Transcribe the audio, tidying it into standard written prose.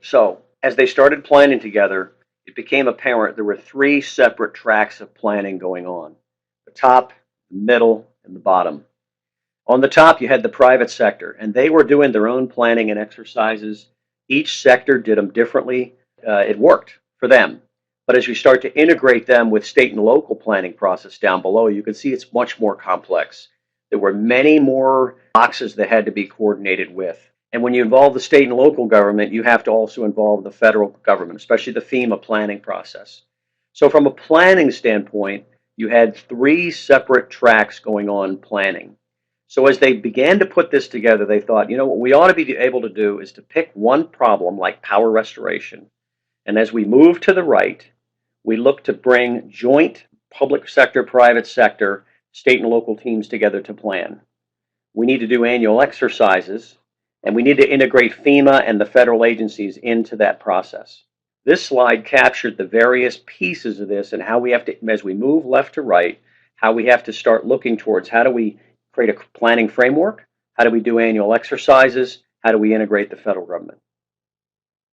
So, as they started planning together, it became apparent there were three separate tracks of planning going on: the top, the middle, and the bottom. On the top, you had the private sector, and they were doing their own planning and exercises. Each sector did them differently. It worked for them. But as you start to integrate them with state and local planning process down below, you can see it's much more complex. There were many more boxes that had to be coordinated with. And when you involve the state and local government, you have to also involve the federal government, especially the FEMA planning process. So from a planning standpoint, you had three separate tracks going on planning. So as they began to put this together, they thought, what we ought to be able to do is to pick one problem like power restoration. And as we move to the right, we look to bring joint public sector, private sector, state and local teams together to plan. We need to do annual exercises, and we need to integrate FEMA and the federal agencies into that process. This slide captured the various pieces of this and how we have to, as we move left to right, how we have to start looking towards how do we create a planning framework, how do we do annual exercises, how do we integrate the federal government.